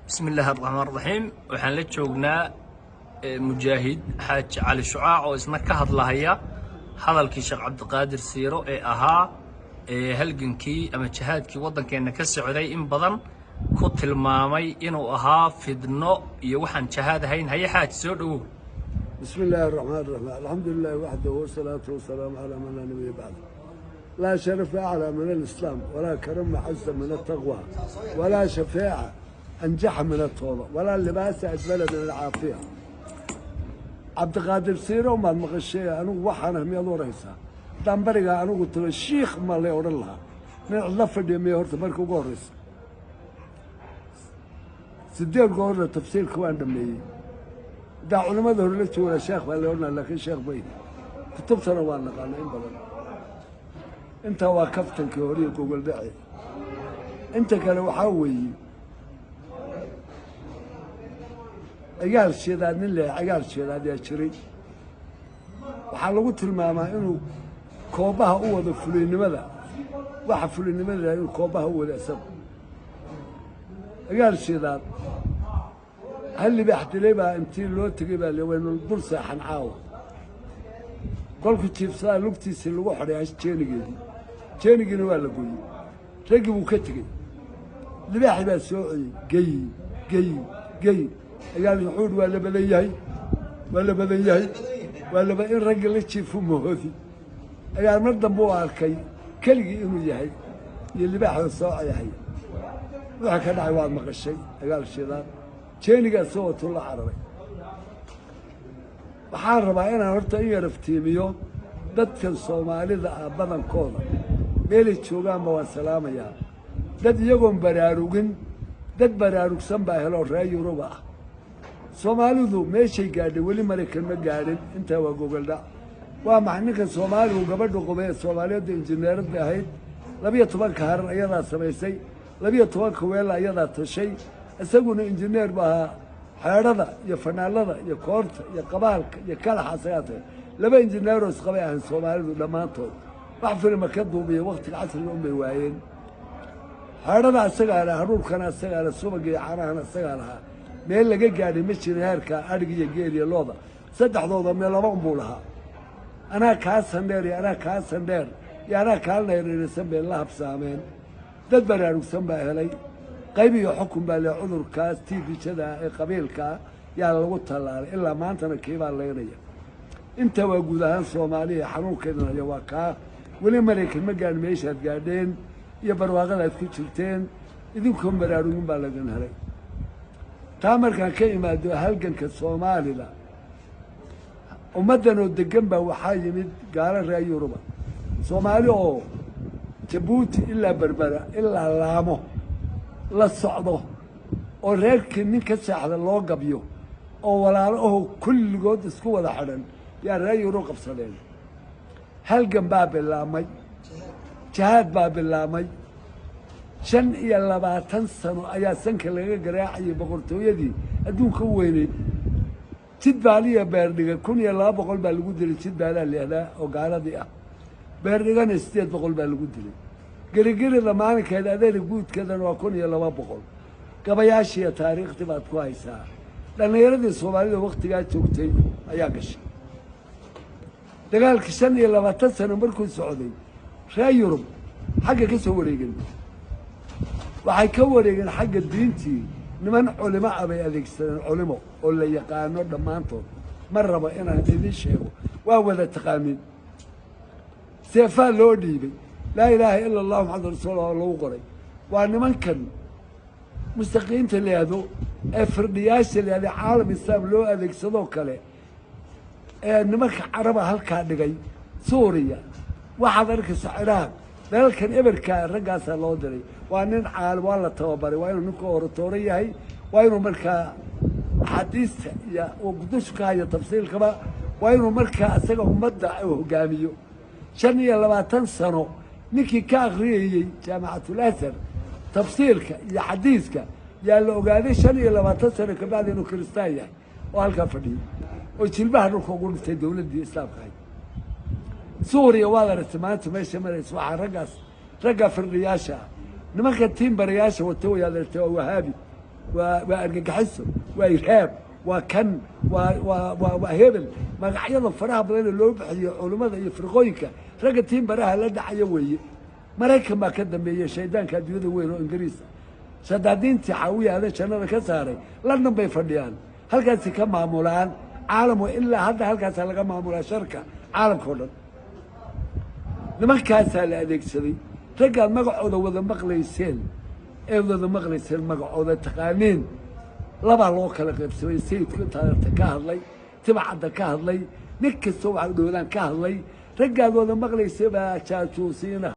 بسم الله الرحمن الرحيم waxaan la joognaa mujaahid xaaj cali shucaac oo isna ka hadlahaya hadalkii sheekh cabdiqaadir siiro ee ahaa halgankii ama jihaadkii waddankeena ka socday in badan ku tilmaamay inuu ahaa fidno iyo waxaan jihaad ahayn haye xaaj soo dhawow بسم الله الرحمن الرحيم الحمد لله وحده والصلاة والسلام على من لا نبي بعده لا شرف أعلى من الإسلام ولا كرم أعز من التقوى ولا شفاعة أنجح من التوضع ولا لباس أجمل من العافية عبد القادر سيرو ما المغشية أنا وحنا هم يدور رئيسا دام برجع أنا قلت له الشيخ ما اللي يقول لها من اللفة دي ما يهرت بركو قرص سدير قول تفسير كوان دمي دا علماء ظهر لك ولا شيخ ولا قلنا لكن شيخ بيني كتب سنوان قال إن بدل أنت واقفت الكوريك وقول داعي أنت كانوا حوي عيال الشيدان اللي عيال الشيدان يا شري وحلقت الماما إنه كوبها هو ذا فلين ماذا واحد فلين ماذا إنه كوبها هو ذا سب عيال الشيدان هل اللي بيحكي لي بقى انت لو تجيبها اللي وين البورصه حنعاود قال كنت بصار لقتي سلو وحده عايش تشيني ولا قوي رقبوا كتجي اللي بيحكي بقى سوعي جاي قال يحود ولا بديهي ولا بقى الرجل اللي تشوفه هذي قال ما دبوا الكي كلي انه يحيى اللي بيحكي سوعي يحيى وحكى عواد ما قال شيء قال الشيطان جينيga soo tula cararay waxaan rabaa inaan horta in yar iftiimiyo dadka Soomaalida ah badankooda meel ay joogaan ma waan salaamayaa dad iyagoon baraarugin dad baraarugsan baa helo reer Yurub ah Soomaalidu meeshay gaadhay wali Mareykan ma gaadhin inta waa gogoldha waa macninka Soomaalidu gabadhu qubay Soomaaliyada injineerad ahayd 12 haran ayadaa samaysay 12 weel ayadaa tashay isaguna injineer baa xeerada iyo fanaalada iyo koorta iyo qabaalka iyo kala xasayaatay laba injineer oo isqabay ah Soomaalidu dhamaantood wax filma ka duubay waqtiga casriga u bay waayeen xeerada asaga ah haruurkana asaga ah subaga iyo caanaha asaga ah meel laga gaadhay ma jirin heerka adhiga iyo geel iyo looda saddexdooda meel laba un buu lahaa ana ka sandheer iyo ana ka sandheer iyo ana kaalnayreesan been la habsaameen dad baraarugsan baa helay qayb iyo xukun baa la cudurkaas tiibishada ee qabiilka yaa lagu talaalay ilaa maantana kiibaa leeynaya inta waa guud ahaan Soomaaliya xanuunkeedana ayaa waa ka wali Mareykan ma gaadhin meeshaad gaadheen iyo barwaaqada aad ku jirteen idinkoo baraarugin baa laga helay taa markaan ka imaado halganka Soomaalida ummadan oo degan baa waxaa yimid gaala reer Yurub Soomaali oo Jabuuti ilaa Berbera ilaa Laamo la socdo oo reerkii nin ka saaxda loo gabyo oo walaalaho kulligood isku wada xidhan yaa reer Yurub qabsadeen halgan baa bilaamay jihaad baa bilaamay 25 sano ayaa sanka laga garaacay boqortooyadii adduunka weynay jidbaaliya beerdhiga 1200 baa lagu dilay jidbaalaa leeyahay oo gaaladii ah beerdhigana 800 baa lagu dilay gariirada maalinkeeda adeer guudkeedan waa 1200 gabayaashiya taariikhda baad ku haysaa dhalinyaradii Soomaalida waqtiga joogtay ayaa gashay dagaalka 25 sano markuu socday reer Yurub xagga ka soo wareegeen waxay ka wareegeen xagga diintii niman culimo abay adeegsadeen culimo oo la yaqaano dhamaantood mar raba inaan idin sheego waa wada taqaamin seefa loo dhiibay لا إله إلا الله محمد رسول الله لو قري وأنا كان مستقيم تلهذو أفردياش اللي عالم الإسلام لو أذيك صدوق له نمك عربة هالكادجي سوريا واحد ذلك العراق ذلك إبركا رجع الله دري وأنا عال والله توبري وأنا نكور تورية هي وأنا مركا حديث يا وقدوش كاية تفصيل كما وأنا مركا أسقهم مدة وجاميو شنيا لما تنسنو نكي كاغري جامعة الأثر تفصيلك يا حديثك يا لو قاعد شنو لما تصير كبعد إنه كريستايا وهالكفدي وتشيلبها نقول في الدولة دي إسلام هاي سوريا والله رسمات ماشي مريس واحد رقص في الرياشة نما كتيم برياشة وتوي هذا التو وهابي وأرجحسه وإرهاب وكن وهبل ما قاعد فرها بدل اللوب علماء يفرقويك رجعتين براها لا دعية ويا مريكا ما كدم بيا شيطان كان يود وين إنجليز سدادين تحوي هذا شنو كساري لأنهم بيفرديان هل كان كم معمولان عالم إلا هل كان سلقة معمولة شركة عالم كله لما كان سال هذيك سري رجع مقعود وذا مقلي سيل وذا مقلي سيل مقعود تقانين لبا لو kala qaybsamay sayidku taarta ka hadlay tibacada ka hadlay ninkasta waxa uu doodan ka hadlay raggaadooda maqlaysay baa jaajuusiina